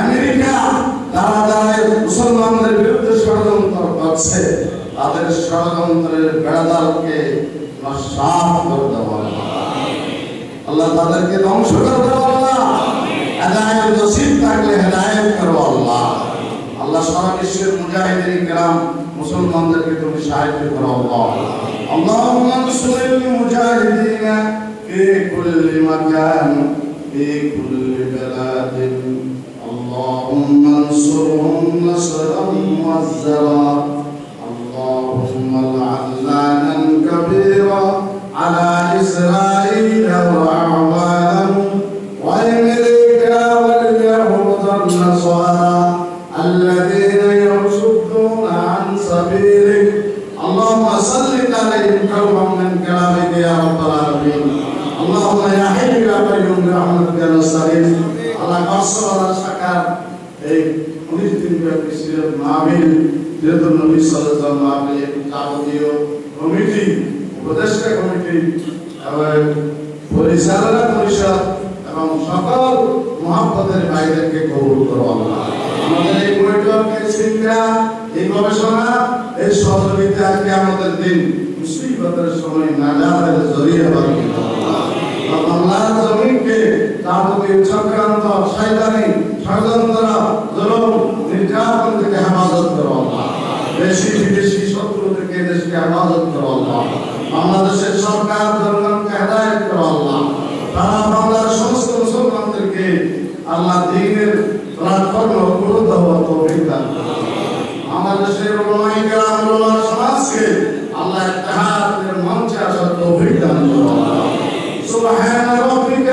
America তারা মুসলমানদের বিরুদ্ধে ষড়যন্ত্র করছে, তাদের ষড়যন্ত্রের বেড়াজালকে নস্যাৎ করে দাও আল্লাহ, তাদেরকে ধ্বংস করে দাও আল্লাহ, হেদায়েত নসিব থাকলে হেদায়েত করো আল্লাহ। আল্লাহ সারা বিশ্বের মুজাহিদিন کرام মুসলমানদেরকে তুমি সাহায্য করো আল্লাহ। আল্লাহুম্মা আনসুরিল মুজাহিদিনা ফি কুল্লি মাকান ফি কুল্লি বালাদিন اللهم انصرهم نصرا مؤزرا اللهم العن لعنا كبيرا على إسرائيل وأعوانهم وأمريكا واليهود النصارى الذين يصدون عن سبيلك اللهم سلط عليهم كربا من كلامك يا رب العالمين اللهم يا حي يا قيوم برحمتك نستغيث আল্লাহ কসরা সাকার এই 19 দিন ব্যাপী সিরাত মাহফিল যেহেতু নবী সাল্লাল্লাহু আলাইহি ওয়াসাল্লাম যাবতীয় কমিটি, উপদেষ্টা কমিটি এবং পরিচালনা পরিষদ এবং সকল মুহাব্বতের ভাইদেরকে কবুল করো আল্লাহ। আমাদের এই বৈঠকের চিন্তা, এই গবেষণা, এই সহযোগিতা আজকে আমাদের দিন মুসিবতের সময় নাজাতের জরিয়া বানিয়ে দাও আল্লাহ। আল্লাহর জমিনকে যাবতীয় চক্রান্ত, শয়তানি, ষড়যন্ত্র, জুলুম, নির্যাতন থেকে হেফাজত করো আল্লাহ। দেশি বিদেশি শত্রু থেকে দেশকে হেফাজত করো আল্লাহ। বাংলাদেশের সরকার জনগণকে হেদায়েত করো আল্লাহ। তারা বাংলার সমস্ত মুসলমানদেরকে আল্লাহ দ্বীনের প্ল্যাটফর্মে উপলব্ধ হওয়ার তৌফিক দান করো। আমাদের দেশের উলামায়ে কেরাম, উলামা সমাজকে আল্লাহ ইত্তেহাদের মঞ্চে আসার তৌফিক দান করো। سبحان ربك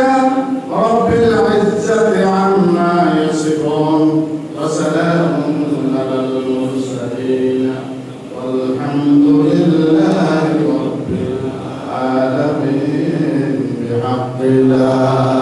رب العزة عما يصفون وسلام على المرسلين والحمد لله رب العالمين بحق الله